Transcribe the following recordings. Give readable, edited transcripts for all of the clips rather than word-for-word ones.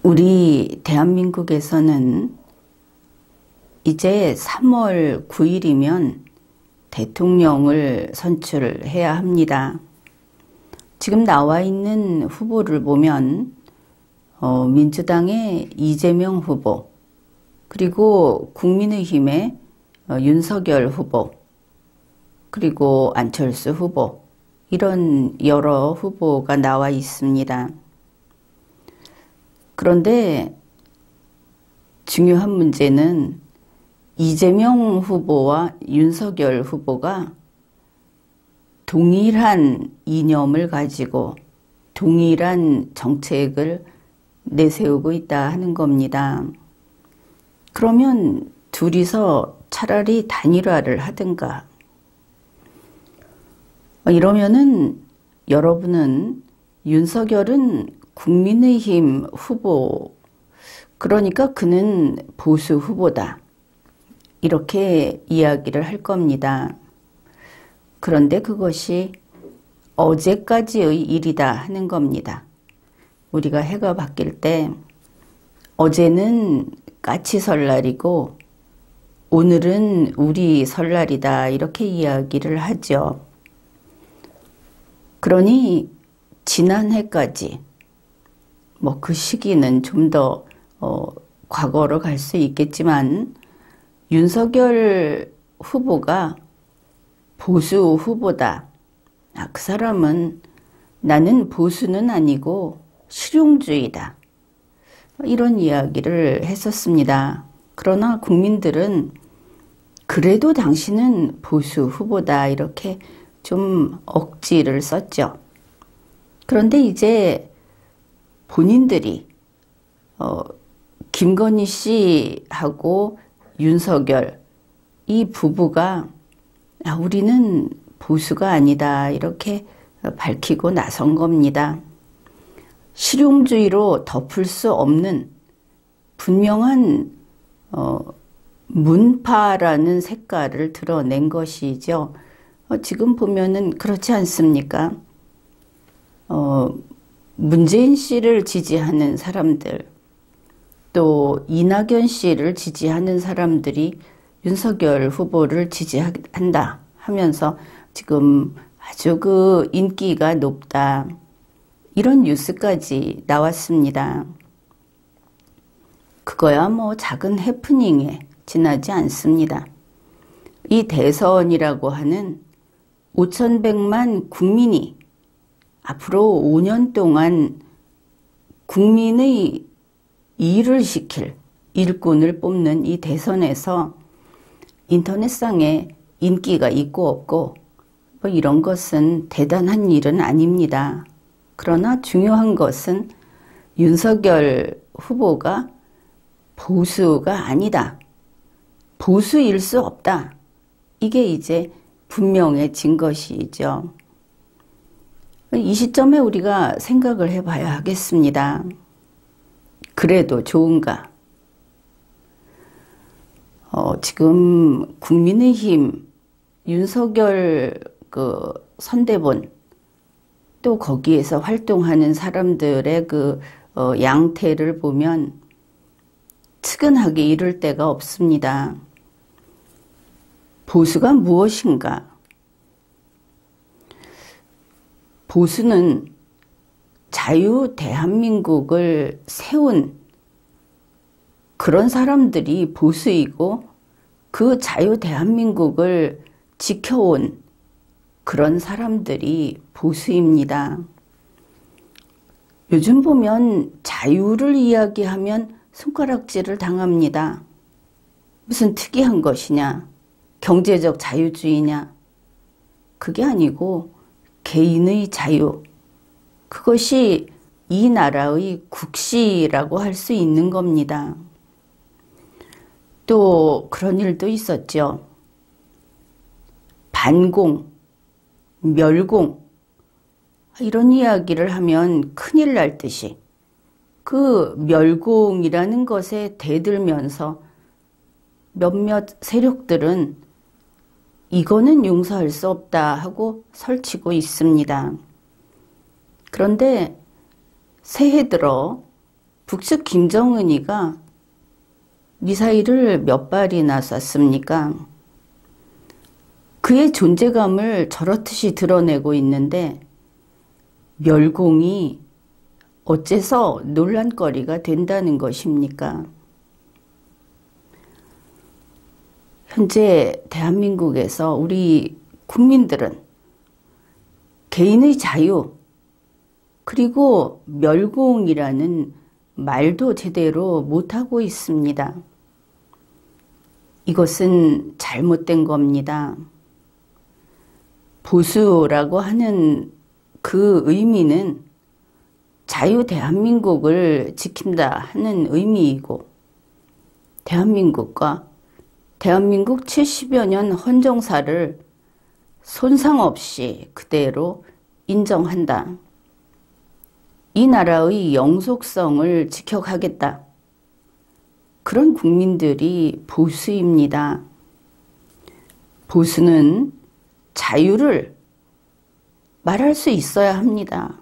우리 대한민국에서는 이제 3월 9일이면 대통령을 선출해야 합니다. 지금 나와 있는 후보를 보면 민주당의 이재명 후보, 그리고 국민의힘의 윤석열 후보, 그리고 안철수 후보, 이런 여러 후보가 나와 있습니다. 그런데 중요한 문제는 이재명 후보와 윤석열 후보가 동일한 이념을 가지고 동일한 정책을 내세우고 있다 하는 겁니다. 그러면 둘이서 차라리 단일화를 하든가. 이러면은 여러분은 윤석열은 국민의힘 후보, 그러니까 그는 보수 후보다, 이렇게 이야기를 할 겁니다. 그런데 그것이 어제까지의 일이다 하는 겁니다. 우리가 해가 바뀔 때 어제는 까치 설날이고 오늘은 우리 설날이다, 이렇게 이야기를 하죠. 그러니 지난해까지, 그 시기는 좀 더 과거로 갈 수 있겠지만 윤석열 후보가 보수 후보다. 그 사람은 나는 보수는 아니고 실용주의다, 이런 이야기를 했었습니다. 그러나 국민들은 그래도 당신은 보수 후보다, 이렇게 좀 억지를 썼죠. 그런데 이제 본인들이 김건희 씨하고 윤석열, 이 부부가 우리는 보수가 아니다, 이렇게 밝히고 나선 겁니다. 실용주의로 덮을 수 없는 분명한 문파라는 색깔을 드러낸 것이죠. 지금 보면은 그렇지 않습니까? 문재인 씨를 지지하는 사람들, 또 이낙연 씨를 지지하는 사람들이 윤석열 후보를 지지한다 하면서 지금 아주 인기가 높다, 이런 뉴스까지 나왔습니다. 그거야 작은 해프닝에 지나지 않습니다. 이 대선이라고 하는 5,100만 국민이 앞으로 5년 동안 국민의 일을 시킬 일꾼을 뽑는 이 대선에서 인터넷상에 인기가 있고 없고 이런 것은 대단한 일은 아닙니다. 그러나 중요한 것은 윤석열 후보가 보수가 아니다, 보수일 수 없다, 이게 이제 분명해진 것이죠. 이 시점에 우리가 생각을 해봐야 하겠습니다. 그래도 좋은가? 지금 국민의힘 윤석열 선대본, 또 거기에서 활동하는 사람들의 양태를 보면 측은하게 이를 데가 없습니다. 보수가 무엇인가? 보수는 자유 대한민국을 세운 그런 사람들이 보수이고, 그 자유 대한민국을 지켜온 그런 사람들이 보수입니다. 요즘 보면 자유를 이야기하면 손가락질을 당합니다. 무슨 특이한 것이냐? 경제적 자유주의냐? 그게 아니고 개인의 자유, 그것이 이 나라의 국시라고 할 수 있는 겁니다. 또 그런 일도 있었죠. 반공, 멸공, 이런 이야기를 하면 큰일 날 듯이 그 멸공이라는 것에 대들면서 몇몇 세력들은 이거는 용서할 수 없다 하고 설치고 있습니다. 그런데 새해 들어 북측 김정은이가 미사일을 몇 발이나 쐈습니까? 그의 존재감을 저렇듯이 드러내고 있는데 멸공이 어째서 논란거리가 된다는 것입니까? 현재 대한민국에서 우리 국민들은 개인의 자유 그리고 멸공이라는 말도 제대로 못하고 있습니다. 이것은 잘못된 겁니다. 보수라고 하는 그 의미는 자유 대한민국을 지킨다 하는 의미이고 대한민국과 대한민국 70여 년 헌정사를 손상 없이 그대로 인정한다. 이 나라의 영속성을 지켜가겠다. 그런 국민들이 보수입니다. 보수는 자유를 말할 수 있어야 합니다.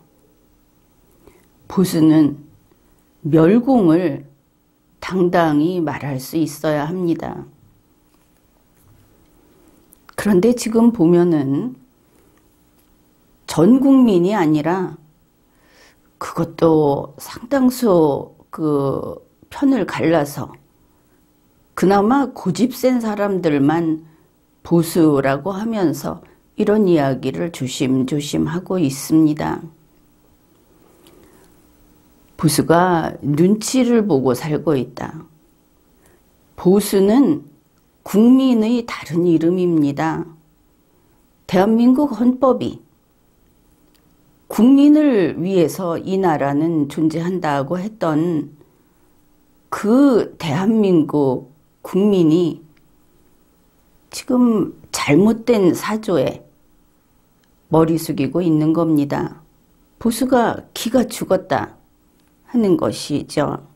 보수는 멸공을 당당히 말할 수 있어야 합니다. 그런데 지금 보면은 전 국민이 아니라 그것도 상당수 그 편을 갈라서 그나마 고집 센 사람들만 보수라고 하면서 이런 이야기를 조심조심 하고 있습니다. 보수가 눈치를 보고 살고 있다. 보수는 국민의 다른 이름입니다. 대한민국 헌법이 국민을 위해서 이 나라는 존재한다고 했던 그 대한민국 국민이 지금 잘못된 사조에 머리 숙이고 있는 겁니다. 보수가 기가 죽었다 하는 것이죠.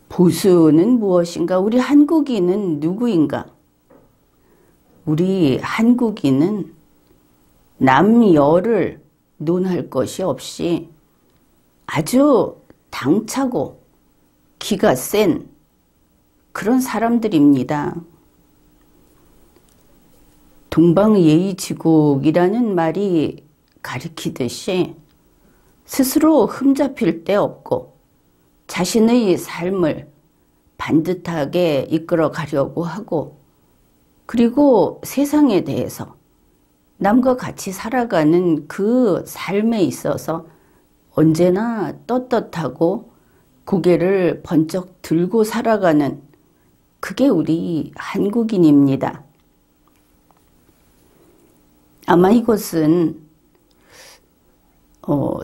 보수는 무엇인가? 우리 한국인은 누구인가? 우리 한국인은 남여를 논할 것이 없이 아주 당차고 기가 센 그런 사람들입니다. 동방예의지국이라는 말이 가리키듯이 스스로 흠잡힐 데 없고 자신의 삶을 반듯하게 이끌어 가려고 하고 그리고 세상에 대해서 남과 같이 살아가는 그 삶에 있어서 언제나 떳떳하고 고개를 번쩍 들고 살아가는 그게 우리 한국인입니다. 아마 이것은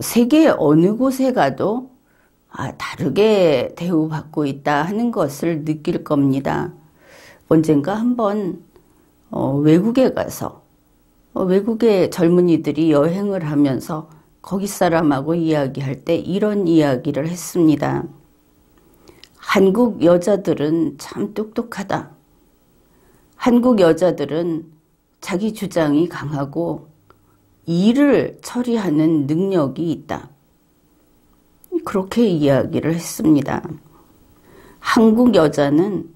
세계 어느 곳에 가도 다르게 대우받고 있다 하는 것을 느낄 겁니다. 언젠가 한번 외국에 가서 외국의 젊은이들이 여행을 하면서 거기 사람하고 이야기할 때 이런 이야기를 했습니다. 한국 여자들은 참 똑똑하다. 한국 여자들은 자기 주장이 강하고 일을 처리하는 능력이 있다. 그렇게 이야기를 했습니다. 한국 여자는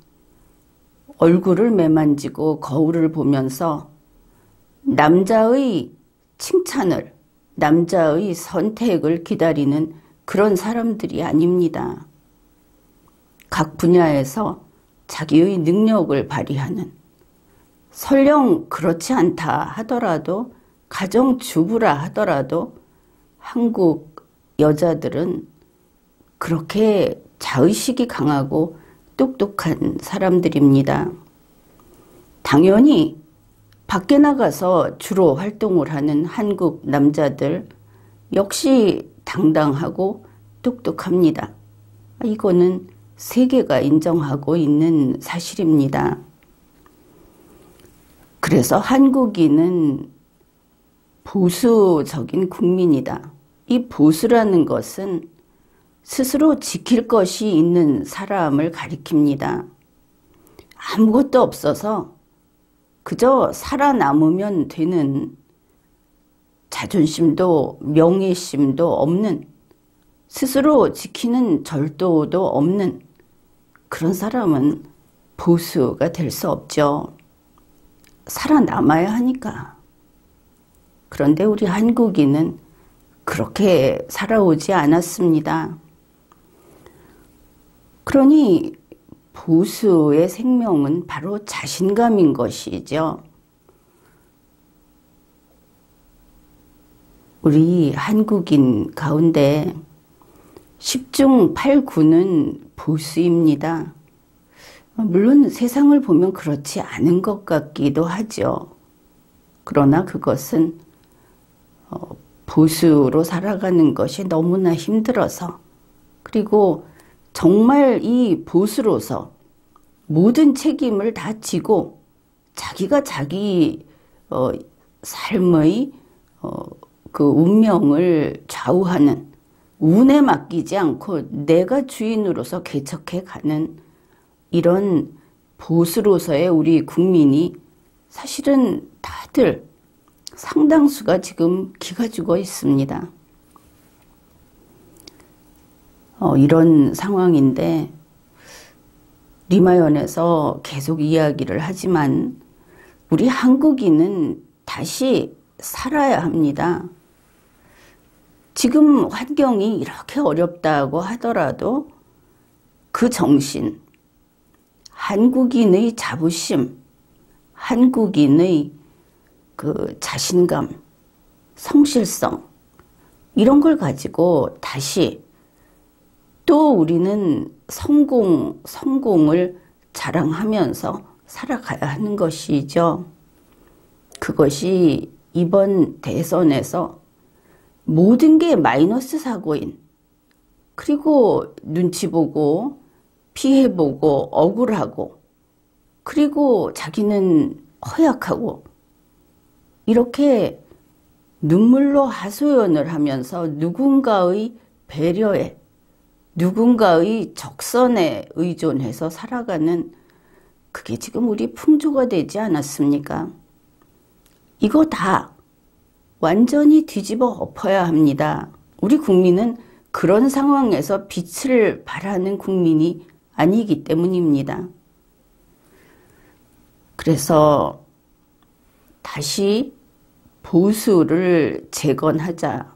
얼굴을 매만지고 거울을 보면서 남자의 칭찬을, 남자의 선택을 기다리는 그런 사람들이 아닙니다. 각 분야에서 자기의 능력을 발휘하는, 설령 그렇지 않다 하더라도 가정주부라 하더라도 한국 여자들은 그렇게 자의식이 강하고 똑똑한 사람들입니다. 당연히 밖에 나가서 주로 활동을 하는 한국 남자들 역시 당당하고 똑똑합니다. 이거는 세계가 인정하고 있는 사실입니다. 그래서 한국인은 보수적인 국민이다. 이 보수라는 것은 스스로 지킬 것이 있는 사람을 가리킵니다. 아무것도 없어서 그저 살아남으면 되는 자존심도 명예심도 없는 스스로 지키는 절도도 없는 그런 사람은 보수가 될 수 없죠. 살아남아야 하니까. 그런데 우리 한국인은 그렇게 살아오지 않았습니다. 그러니 보수의 생명은 바로 자신감인 것이죠. 우리 한국인 가운데 10중 8구는 보수입니다. 물론 세상을 보면 그렇지 않은 것 같기도 하죠. 그러나 그것은 보수로 살아가는 것이 너무나 힘들어서, 그리고 정말 이 보수로서 모든 책임을 다 지고 자기가 자기 삶의 그 운명을 좌우하는, 운에 맡기지 않고 내가 주인으로서 개척해 가는 이런 보수로서의 우리 국민이 사실은 다들 상당수가 지금 기가 죽어 있습니다. 이런 상황인데 리마연에서 계속 이야기를 하지만 우리 한국인은 다시 살아야 합니다. 지금 환경이 이렇게 어렵다고 하더라도 그 정신, 한국인의 자부심, 한국인의 그 자신감, 성실성, 이런 걸 가지고 다시 또 우리는 성공을 자랑하면서 살아가야 하는 것이죠. 그것이 이번 대선에서 모든 게 마이너스 사고인, 그리고 눈치 보고 피해 보고 억울하고, 그리고 자기는 허약하고, 이렇게 눈물로 하소연을 하면서 누군가의 배려에, 누군가의 적선에 의존해서 살아가는, 그게 지금 우리 풍조가 되지 않았습니까? 이거 다 완전히 뒤집어 엎어야 합니다. 우리 국민은 그런 상황에서 빛을 발하는 국민이 아니기 때문입니다. 그래서 다시 보수를 재건하자.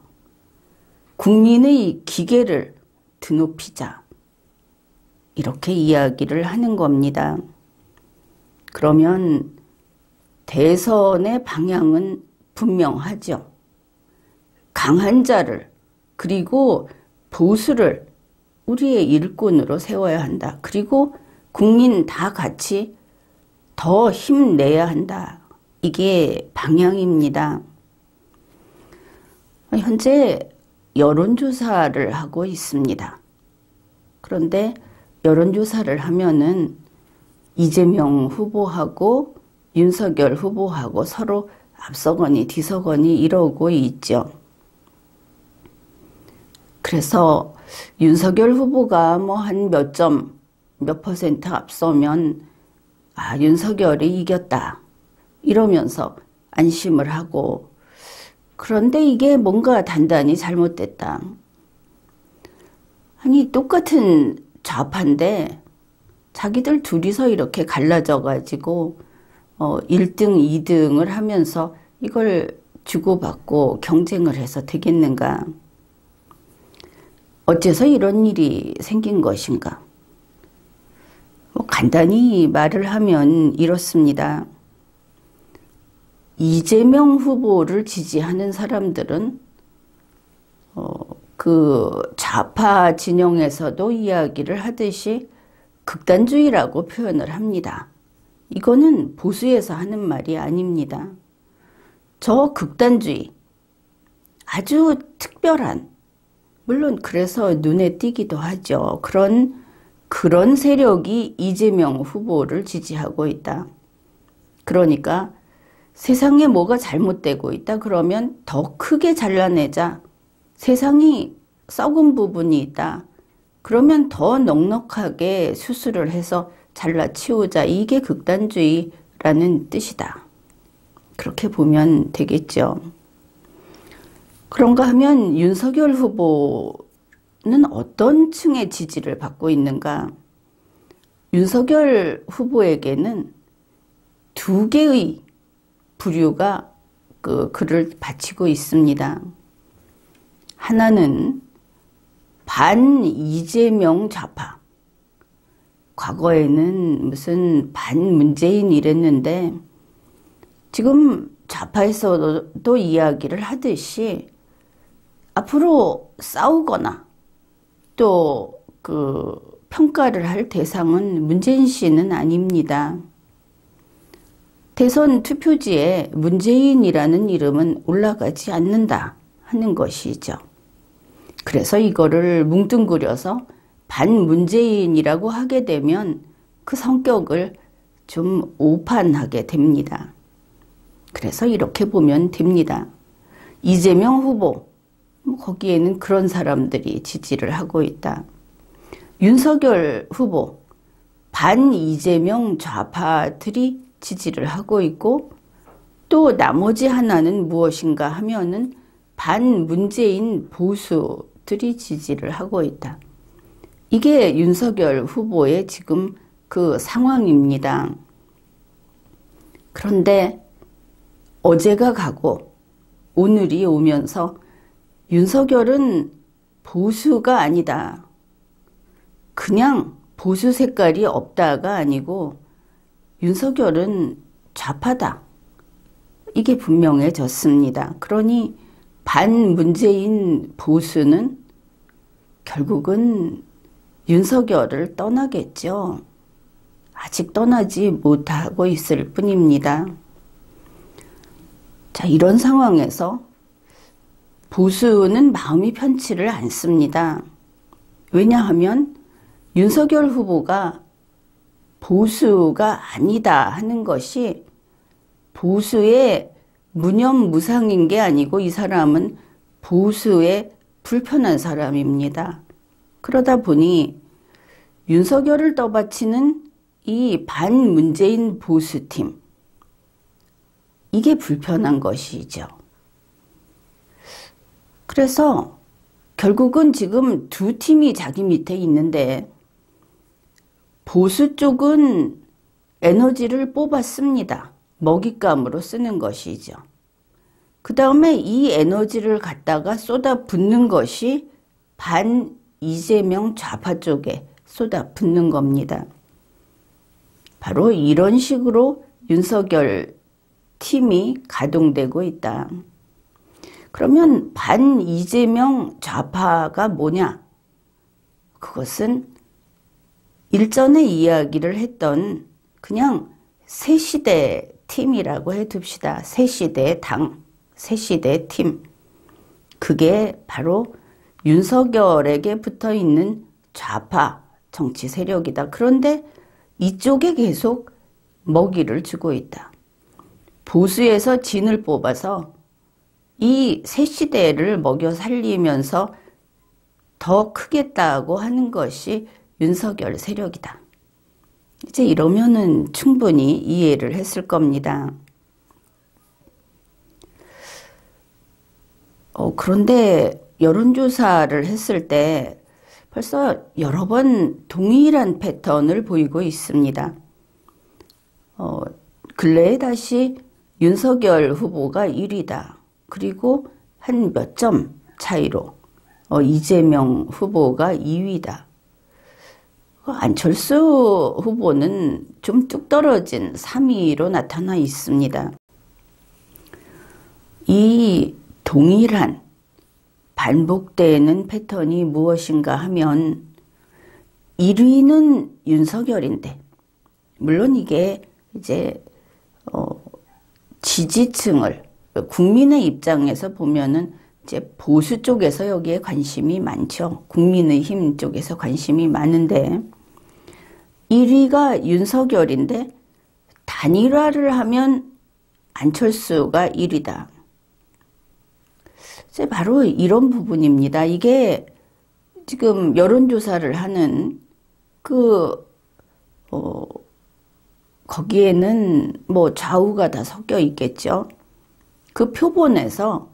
국민의 기계를 드높이자. 이렇게 이야기를 하는 겁니다. 그러면 대선의 방향은 분명하죠. 강한 자를, 그리고 보수를 우리의 일꾼으로 세워야 한다. 그리고 국민 다 같이 더 힘내야 한다. 이게 방향입니다. 현재 여론조사를 하고 있습니다. 그런데 여론조사를 하면은 이재명 후보하고 윤석열 후보하고 서로 앞서거니 뒤서거니 이러고 있죠. 그래서 윤석열 후보가 뭐 한 몇 퍼센트 앞서면 윤석열이 이겼다 이러면서 안심을 하고, 그런데 이게 뭔가 단단히 잘못됐다. 아니 똑같은 좌파인데 자기들 둘이서 이렇게 갈라져 가지고 1등, 2등을 하면서 이걸 주고받고 경쟁을 해서 되겠는가? 어째서 이런 일이 생긴 것인가? 간단히 말을 하면 이렇습니다. 이재명 후보를 지지하는 사람들은 그 좌파 진영에서도 이야기를 하듯이 극단주의라고 표현을 합니다. 이거는 보수에서 하는 말이 아닙니다. 저 극단주의, 아주 특별한, 물론 그래서 눈에 띄기도 하죠. 그런 세력이 이재명 후보를 지지하고 있다. 그러니까 세상에 뭐가 잘못되고 있다 그러면 더 크게 잘라내자. 세상이 썩은 부분이 있다. 그러면 더 넉넉하게 수술을 해서 잘라치우자. 이게 극단주의라는 뜻이다. 그렇게 보면 되겠죠. 그런가 하면 윤석열 후보는 어떤 층의 지지를 받고 있는가? 윤석열 후보에게는 두 개의 부류가 그를 바치고 있습니다. 하나는 반 이재명 좌파. 과거에는 무슨 반 문재인 이랬는데 지금 좌파에서도 이야기를 하듯이 앞으로 싸우거나 또 평가를 할 대상은 문재인 씨는 아닙니다. 대선 투표지에 문재인이라는 이름은 올라가지 않는다 하는 것이죠. 그래서 이거를 뭉뚱그려서 반문재인이라고 하게 되면 그 성격을 좀 오판하게 됩니다. 그래서 이렇게 보면 됩니다. 이재명 후보, 거기에는 그런 사람들이 지지를 하고 있다. 윤석열 후보, 반 이재명 좌파들이 지지를 하고 있고 또 나머지 하나는 무엇인가 하면은 반 문재인 보수들이 지지를 하고 있다. 이게 윤석열 후보의 지금 그 상황입니다. 그런데 어제가 가고 오늘이 오면서 윤석열은 보수가 아니다. 그냥 보수 색깔이 없다가 아니고 윤석열은 좌파다. 이게 분명해졌습니다. 그러니 반문재인 보수는 결국은 윤석열을 떠나겠죠. 아직 떠나지 못하고 있을 뿐입니다. 자, 이런 상황에서 보수는 마음이 편치를 않습니다. 왜냐하면 윤석열 후보가 보수가 아니다 하는 것이 보수의 무념무상인 게 아니고 이 사람은 보수에 불편한 사람입니다. 그러다 보니 윤석열을 떠받치는 이 반문재인 보수팀, 이게 불편한 것이죠. 그래서 결국은 지금 두 팀이 자기 밑에 있는데 보수 쪽은 에너지를 뽑았습니다. 먹잇감으로 쓰는 것이죠. 그 다음에 이 에너지를 갖다가 쏟아붓는 것이 반 이재명 좌파 쪽에 쏟아붓는 겁니다. 바로 이런 식으로 윤석열 팀이 가동되고 있다. 그러면 반 이재명 좌파가 뭐냐? 그것은 일전에 이야기를 했던 그냥 새시대 팀이라고 해둡시다. 새시대 당, 새시대 팀. 그게 바로 윤석열에게 붙어있는 좌파 정치 세력이다. 그런데 이쪽에 계속 먹이를 주고 있다. 보수에서 진을 뽑아서 이 새시대를 먹여 살리면서 더 크겠다고 하는 것이 윤석열 세력이다. 이제 이러면은 충분히 이해를 했을 겁니다. 그런데 여론조사를 했을 때 벌써 여러 번 동일한 패턴을 보이고 있습니다. 근래에 다시 윤석열 후보가 1위다. 그리고 한 몇 점 차이로 이재명 후보가 2위다. 안철수 후보는 좀 뚝 떨어진 3위로 나타나 있습니다. 이 동일한 반복되는 패턴이 무엇인가 하면 1위는 윤석열인데, 물론 이게 이제 지지층을 국민의 입장에서 보면은 이제 보수 쪽에서 여기에 관심이 많죠. 국민의힘 쪽에서 관심이 많은데 1위가 윤석열인데 단일화를 하면 안철수가 1위다. 이제 바로 이런 부분입니다. 이게 지금 여론조사를 하는 거기에는 뭐 좌우가 다 섞여 있겠죠. 그 표본에서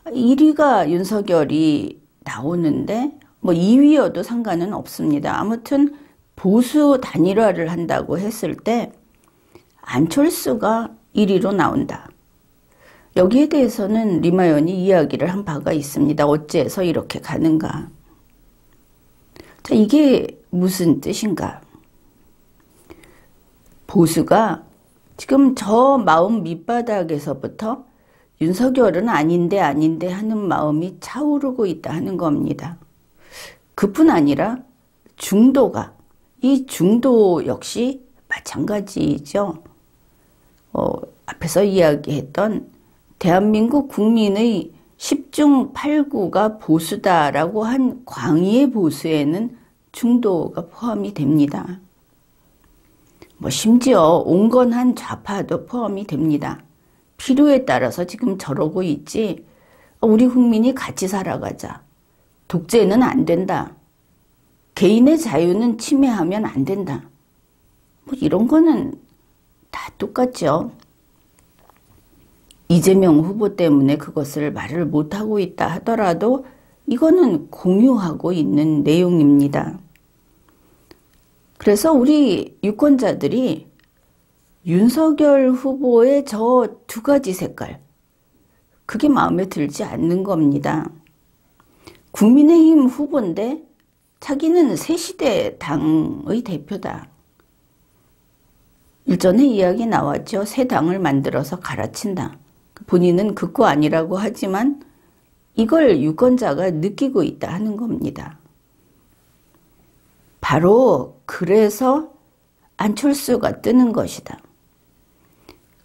1위가 윤석열이 나오는데 뭐 2위여도 상관은 없습니다. 아무튼 보수 단일화를 한다고 했을 때 안철수가 1위로 나온다. 여기에 대해서는 리마연이 이야기를 한 바가 있습니다. 어째서 이렇게 가는가. 자, 이게 무슨 뜻인가. 보수가 지금 저 마음 밑바닥에서부터 윤석열은 아닌데 하는 마음이 차오르고 있다 하는 겁니다. 그뿐 아니라 중도가, 이 중도 역시 마찬가지죠. 앞에서 이야기했던 대한민국 국민의 10중 8구가 보수다라고 한 광의의 보수에는 중도가 포함이 됩니다. 뭐 심지어 온건한 좌파도 포함이 됩니다. 필요에 따라서 지금 저러고 있지. 우리 국민이 같이 살아가자. 독재는 안 된다. 개인의 자유는 침해하면 안 된다. 뭐 이런 거는 다 똑같죠. 이재명 후보 때문에 그것을 말을 못하고 있다 하더라도 이거는 공유하고 있는 내용입니다. 그래서 우리 유권자들이 윤석열 후보의 저 두 가지 색깔, 그게 마음에 들지 않는 겁니다. 국민의힘 후보인데 자기는 새시대 당의 대표다. 일전에 이야기 나왔죠. 새 당을 만들어서 갈아친다. 본인은 그거 아니라고 하지만 이걸 유권자가 느끼고 있다 하는 겁니다. 바로 그래서 안철수가 뜨는 것이다.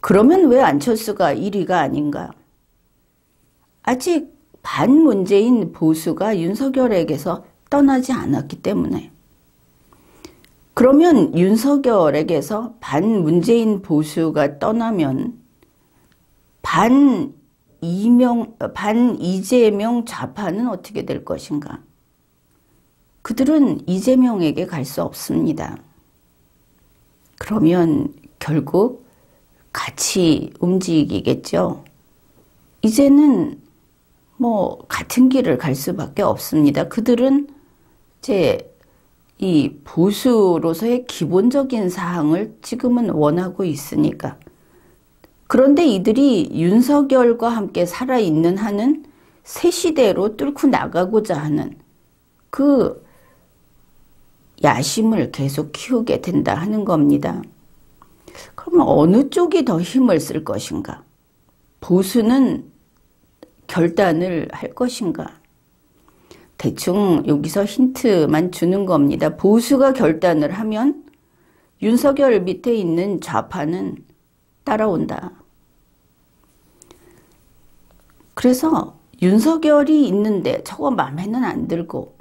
그러면 왜 안철수가 1위가 아닌가? 아직 반문재인 보수가 윤석열에게서 떠나지 않았기 때문에. 그러면 윤석열에게서 반문재인 보수가 떠나면 반이재명 좌파는 어떻게 될 것인가? 그들은 이재명에게 갈 수 없습니다. 그러면 결국 같이 움직이겠죠. 이제는 뭐 같은 길을 갈 수밖에 없습니다. 그들은 이 보수로서의 기본적인 사항을 지금은 원하고 있으니까. 그런데 이들이 윤석열과 함께 살아있는 한은 새 시대로 뚫고 나가고자 하는 그 야심을 계속 키우게 된다 하는 겁니다. 그러면 어느 쪽이 더 힘을 쓸 것인가? 보수는 결단을 할 것인가? 대충 여기서 힌트만 주는 겁니다. 보수가 결단을 하면 윤석열 밑에 있는 좌파는 따라온다. 그래서 윤석열이 있는데 저거 마음에는 안 들고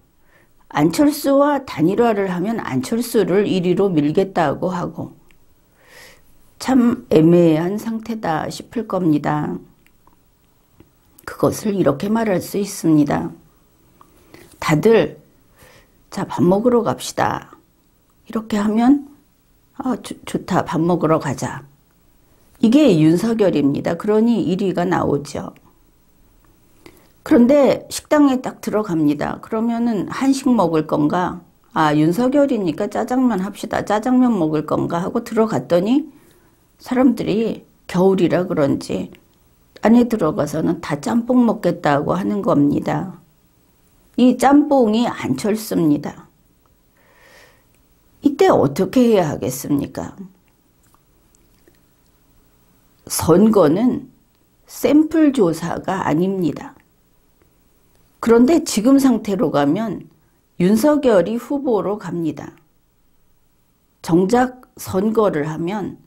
안철수와 단일화를 하면 안철수를 1위로 밀겠다고 하고 참 애매한 상태다 싶을 겁니다. 그것을 이렇게 말할 수 있습니다. 다들 자, 밥 먹으러 갑시다. 이렇게 하면 좋다, 밥 먹으러 가자. 이게 윤석열입니다. 그러니 1위가 나오죠. 그런데 식당에 딱 들어갑니다. 그러면은 한식 먹을 건가? 윤석열이니까 짜장면 합시다. 짜장면 먹을 건가? 하고 들어갔더니 사람들이 겨울이라 그런지 안에 들어가서는 다 짬뽕 먹겠다고 하는 겁니다. 이 짬뽕이 안철수입니다. 이때 어떻게 해야 하겠습니까? 선거는 샘플 조사가 아닙니다. 그런데 지금 상태로 가면 윤석열이 후보로 갑니다. 정작 선거를 하면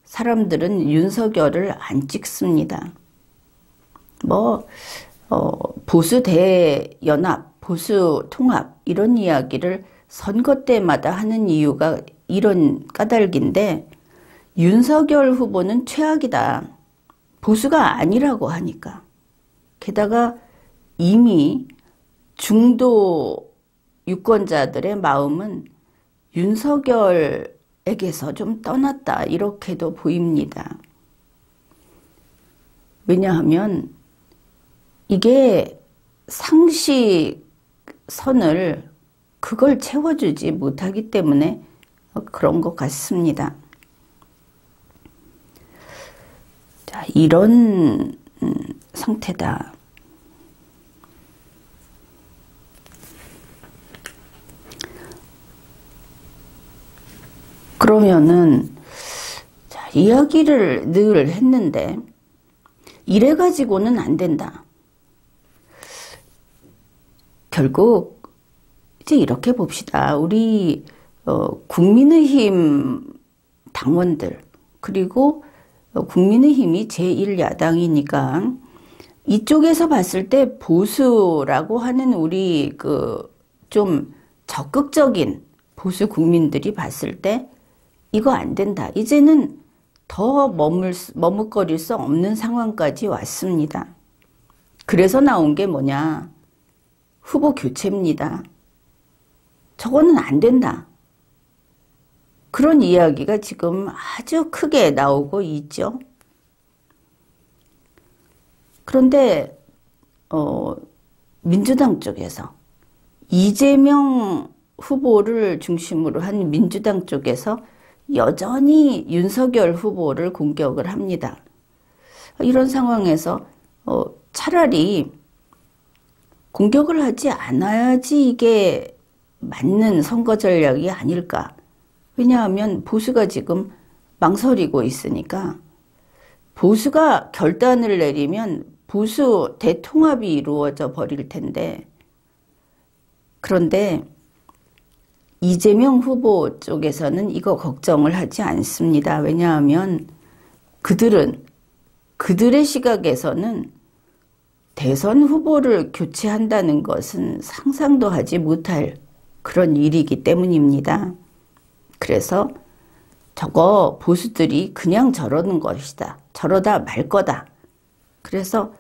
사람들은 윤석열을 안 찍습니다. 보수 대연합, 보수 통합 이런 이야기를 선거 때마다 하는 이유가 이런 까닭인데 윤석열 후보는 최악이다. 보수가 아니라고 하니까. 게다가 이미 중도 유권자들의 마음은 윤석열에게서 좀 떠났다 이렇게도 보입니다. 왜냐하면 이게 상식 선을 그걸 채워주지 못하기 때문에 그런 것 같습니다. 자, 이런 상태다. 그러면은 자, 이야기를 늘 했는데 이래 가지고는 안 된다. 결국 이제 이렇게 봅시다. 우리 국민의힘 당원들 그리고 국민의힘이 제1야당이니까 이쪽에서 봤을 때 보수라고 하는 우리 그 좀 적극적인 보수 국민들이 봤을 때 이거 안 된다. 이제는 더 머뭇거릴 수 없는 상황까지 왔습니다. 그래서 나온 게 뭐냐? 후보 교체입니다. 저거는 안 된다. 그런 이야기가 지금 아주 크게 나오고 있죠. 그런데 민주당 쪽에서 이재명 후보를 중심으로 한 민주당 쪽에서 여전히 윤석열 후보를 공격을 합니다. 이런 상황에서 차라리 공격을 하지 않아야지 이게 맞는 선거 전략이 아닐까. 왜냐하면 보수가 지금 망설이고 있으니까 보수가 결단을 내리면 보수 대통합이 이루어져 버릴 텐데 그런데 이재명 후보 쪽에서는 이거 걱정을 하지 않습니다. 왜냐하면 그들의 시각에서는 대선 후보를 교체한다는 것은 상상도 하지 못할 그런 일이기 때문입니다. 그래서 저거 보수들이 그냥 저러는 것이다. 저러다 말 거다. 그래서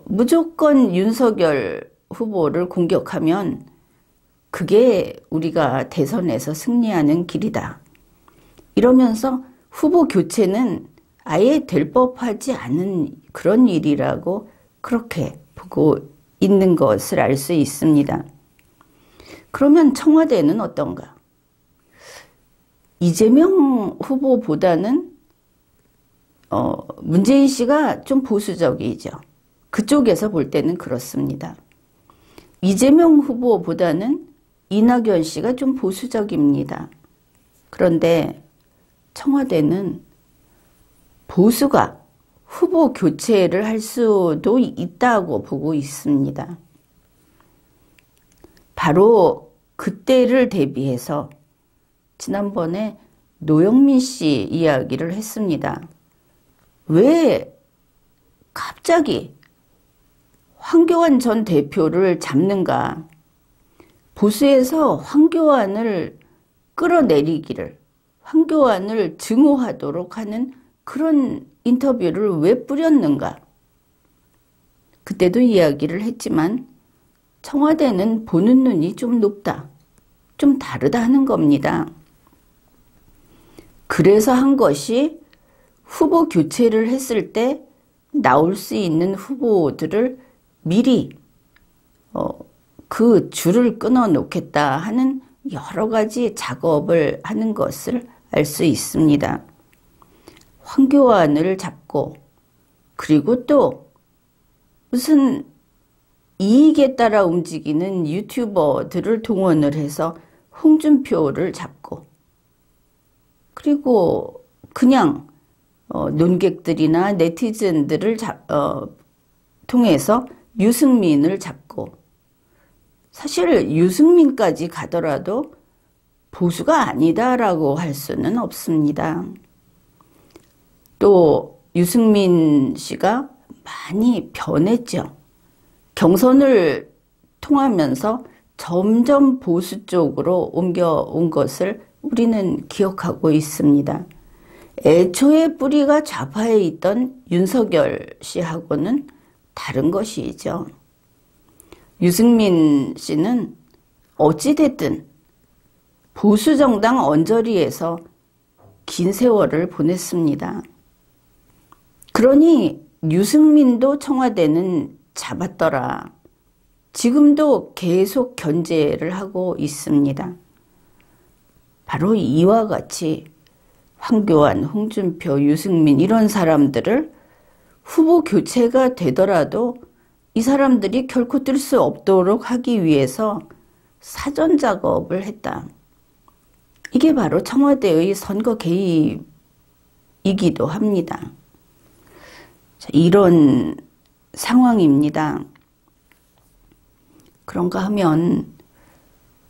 무조건 윤석열 후보를 공격하면 그게 우리가 대선에서 승리하는 길이다. 이러면서 후보 교체는 아예 될 법하지 않은 그런 일이라고 그렇게 보고 있는 것을 알 수 있습니다. 그러면 청와대는 어떤가? 이재명 후보보다는 문재인 씨가 좀 보수적이죠. 그쪽에서 볼 때는 그렇습니다. 이재명 후보보다는 이낙연 씨가 좀 보수적입니다. 그런데 청와대는 보수가 후보 교체를 할 수도 있다고 보고 있습니다. 바로 그때를 대비해서 지난번에 노영민 씨 이야기를 했습니다. 왜 갑자기 황교안 전 대표를 잡는가? 보수에서 황교안을 끌어내리기를, 황교안을 증오하도록 하는 그런 인터뷰를 왜 뿌렸는가? 그때도 이야기를 했지만 청와대는 보는 눈이 좀 높다, 좀 다르다 하는 겁니다. 그래서 한 것이 후보 교체를 했을 때 나올 수 있는 후보들을 미리 그 줄을 끊어 놓겠다 하는 여러 가지 작업을 하는 것을 알 수 있습니다. 황교안을 잡고 그리고 또 무슨 이익에 따라 움직이는 유튜버들을 동원을 해서 홍준표를 잡고 그리고 그냥 논객들이나 네티즌들을 통해서 유승민을 잡고 사실 유승민까지 가더라도 보수가 아니다라고 할 수는 없습니다. 또 유승민 씨가 많이 변했죠. 경선을 통하면서 점점 보수 쪽으로 옮겨온 것을 우리는 기억하고 있습니다. 애초에 뿌리가 좌파에 있던 윤석열 씨하고는 다른 것이죠. 유승민 씨는 어찌됐든 보수정당 언저리에서 긴 세월을 보냈습니다. 그러니 유승민도 청와대는 잡았더라. 지금도 계속 견제를 하고 있습니다. 바로 이와 같이 황교안, 홍준표, 유승민 이런 사람들을 후보 교체가 되더라도 이 사람들이 결코 뜰 수 없도록 하기 위해서 사전 작업을 했다. 이게 바로 청와대의 선거 개입이기도 합니다. 자, 이런 상황입니다. 그런가 하면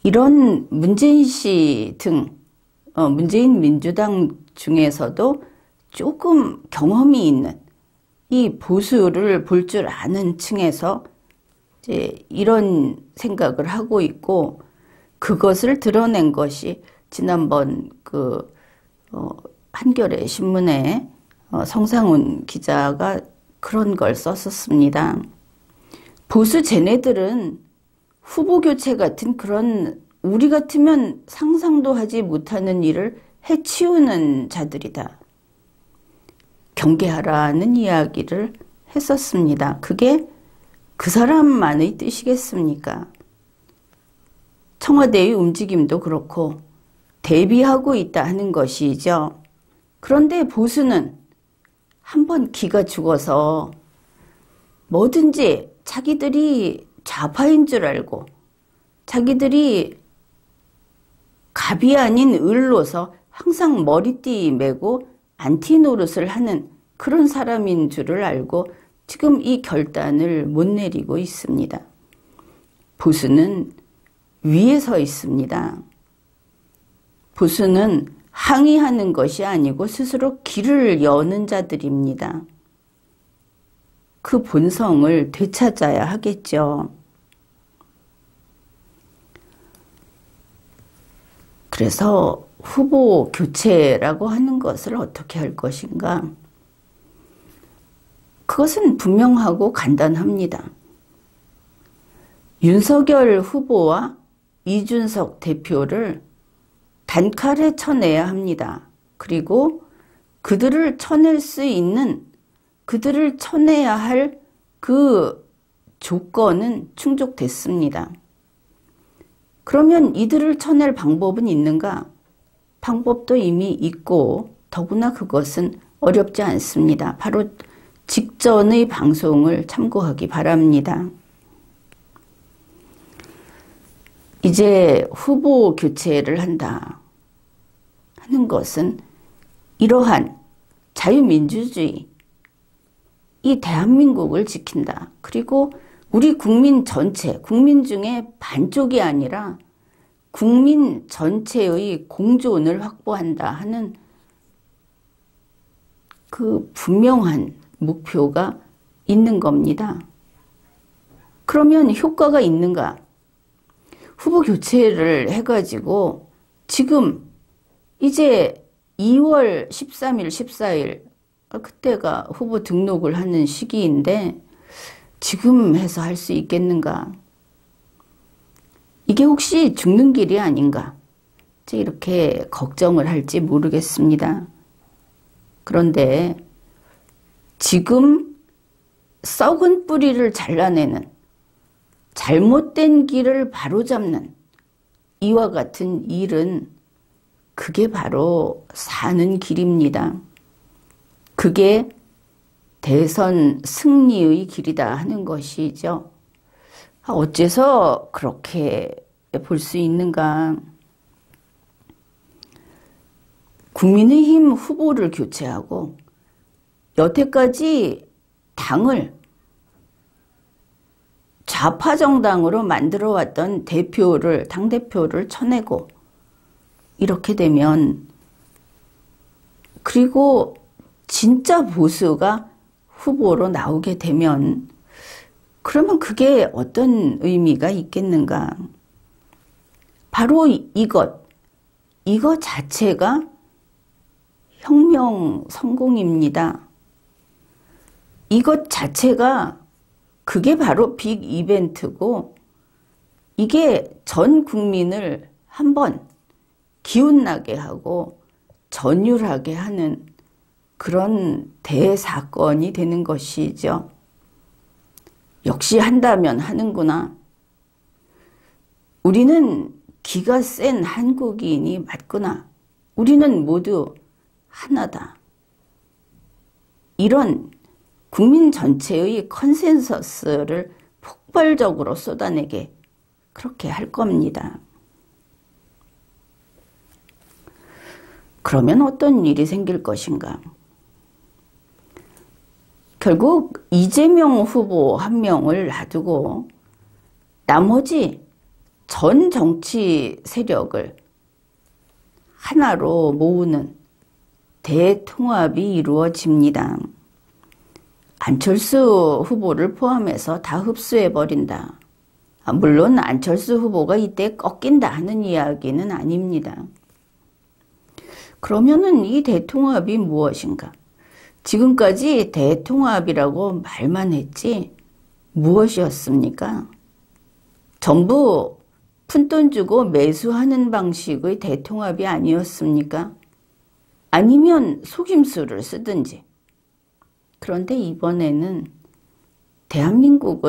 이런 문재인 씨 등 문재인 민주당 중에서도 조금 경험이 있는 이 보수를 볼 줄 아는 층에서 이제 이런 생각을 하고 있고, 그것을 드러낸 것이 지난번 한겨레 신문에 성상훈 기자가 그런 걸 썼었습니다. 보수 쟤네들은 후보 교체 같은 그런 우리 같으면 상상도 하지 못하는 일을 해치우는 자들이다. 경계하라는 이야기를 했었습니다. 그게 그 사람만의 뜻이겠습니까? 청와대의 움직임도 그렇고 대비하고 있다 하는 것이죠. 그런데 보수는 한번 기가 죽어서 뭐든지 자기들이 좌파인 줄 알고 자기들이 갑이 아닌 을로서 항상 머리띠 메고 안티 노릇을 하는 그런 사람인 줄을 알고 지금 이 결단을 못 내리고 있습니다. 보수는 위에 서 있습니다. 보수는 항의하는 것이 아니고 스스로 길을 여는 자들입니다. 그 본성을 되찾아야 하겠죠. 그래서 후보 교체라고 하는 것을 어떻게 할 것인가? 그것은 분명하고 간단합니다. 윤석열 후보와 이준석 대표를 단칼에 쳐내야 합니다. 그리고 그들을 쳐낼 수 있는, 그들을 쳐내야 할 그 조건은 충족됐습니다. 그러면 이들을 쳐낼 방법은 있는가? 방법도 이미 있고 더구나 그것은 어렵지 않습니다. 바로 직전의 방송을 참고하기 바랍니다. 이제 후보 교체를 한다 하는 것은 이러한 자유민주주의, 이 대한민국을 지킨다. 그리고 우리 국민 전체, 국민 중에 반쪽이 아니라 국민 전체의 공존을 확보한다 하는 그 분명한 목표가 있는 겁니다. 그러면 효과가 있는가? 후보 교체를 해가지고 지금 이제 2월 13일, 14일 그때가 후보 등록을 하는 시기인데 지금 해서 할 수 있겠는가? 이게 혹시 죽는 길이 아닌가? 이렇게 걱정을 할지 모르겠습니다. 그런데 지금 썩은 뿌리를 잘라내는, 잘못된 길을 바로잡는 이와 같은 일은 그게 바로 사는 길입니다. 그게 대선 승리의 길이다 하는 것이죠. 어째서 그렇게 볼 수 있는가? 국민의힘 후보를 교체하고 여태까지 당을 좌파 정당으로 만들어왔던 당대표를 쳐내고 이렇게 되면, 그리고 진짜 보수가 후보로 나오게 되면, 그러면 그게 어떤 의미가 있겠는가? 바로 이것 자체가 혁명 성공입니다. 이것 자체가 그게 바로 빅 이벤트고, 이게 전 국민을 한번 기운나게 하고 전율하게 하는 그런 대사건이 되는 것이죠. 역시 한다면 하는구나. 우리는 기가 센 한국인이 맞구나. 우리는 모두 하나다. 이런 국민 전체의 컨센서스를 폭발적으로 쏟아내게 그렇게 할 겁니다. 그러면 어떤 일이 생길 것인가? 결국 이재명 후보 한 명을 놔두고 나머지 전 정치 세력을 하나로 모으는 대통합이 이루어집니다. 안철수 후보를 포함해서 다 흡수해버린다. 물론 안철수 후보가 이때 꺾인다 하는 이야기는 아닙니다. 그러면은 이 대통합이 무엇인가? 지금까지 대통합이라고 말만 했지 무엇이었습니까? 전부 푼돈 주고 매수하는 방식의 대통합이 아니었습니까? 아니면 속임수를 쓰든지. 그런데 이번에는 대한민국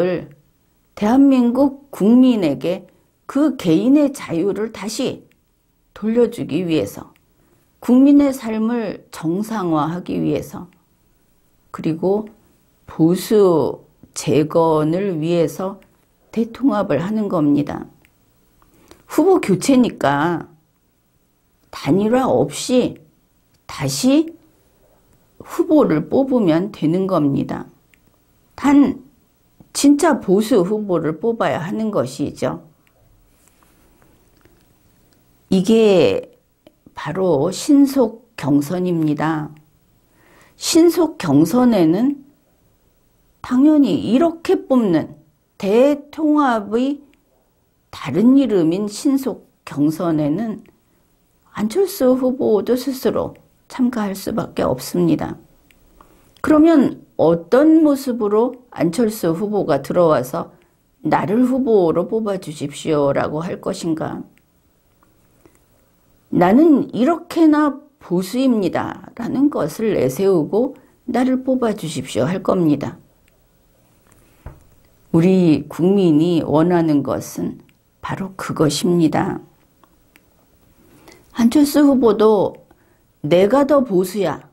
국민에게 그 개인의 자유를 다시 돌려주기 위해서, 국민의 삶을 정상화하기 위해서, 그리고 보수 재건을 위해서 대통합을 하는 겁니다. 후보 교체니까 단일화 없이 다시 후보를 뽑으면 되는 겁니다. 단 진짜 보수 후보를 뽑아야 하는 것이죠. 이게 바로 신속 경선입니다. 신속 경선에는 당연히 이렇게 뽑는 대통합의 다른 이름인 신속 경선에는 안철수 후보도 스스로 참가할 수밖에 없습니다. 그러면 어떤 모습으로 안철수 후보가 들어와서 나를 후보로 뽑아주십시오라고 할 것인가? 나는 이렇게나 보수입니다 라는 것을 내세우고 나를 뽑아주십시오 할 겁니다. 우리 국민이 원하는 것은 바로 그것입니다. 안철수 후보도 내가 더 보수야.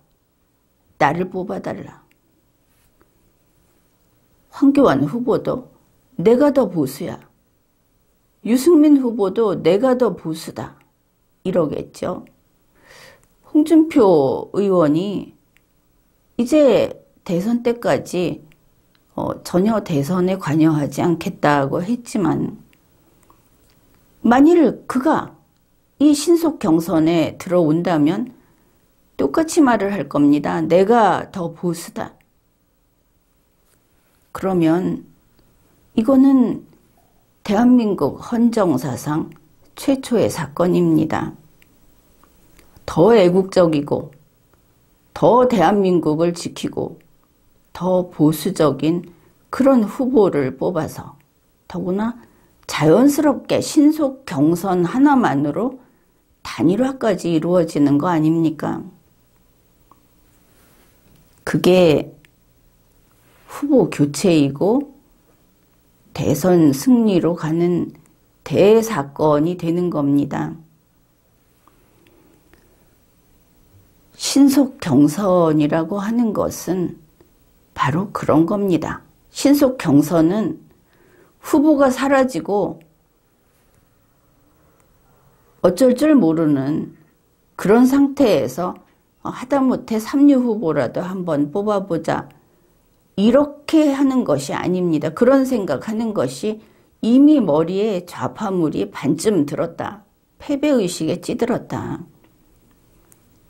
나를 뽑아달라. 황교안 후보도 내가 더 보수야. 유승민 후보도 내가 더 보수다. 이러겠죠. 홍준표 의원이 이제 대선 때까지 전혀 대선에 관여하지 않겠다고 했지만 만일 그가 이 신속 경선에 들어온다면 똑같이 말을 할 겁니다. 내가 더 보수다. 그러면 이거는 대한민국 헌정사상 최초의 사건입니다. 더 애국적이고 더 대한민국을 지키고 더 보수적인 그런 후보를 뽑아서 더구나 자연스럽게 신속 경선 하나만으로 단일화까지 이루어지는 거 아닙니까? 그게 후보 교체이고 대선 승리로 가는 대사건이 되는 겁니다. 신속 경선이라고 하는 것은 바로 그런 겁니다. 신속 경선은 후보가 사라지고 어쩔 줄 모르는 그런 상태에서 하다못해 3류 후보라도 한번 뽑아보자. 이렇게 하는 것이 아닙니다. 그런 생각하는 것이 이미 머리에 좌파물이 반쯤 들었다. 패배의식에 찌들었다.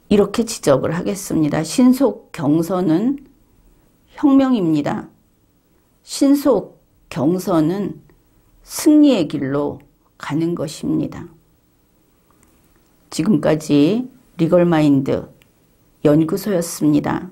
이렇게 지적을 하겠습니다. 신속 경선은 혁명입니다. 신속 경선은 승리의 길로 가는 것입니다. 지금까지 리걸마인드 연구소였습니다.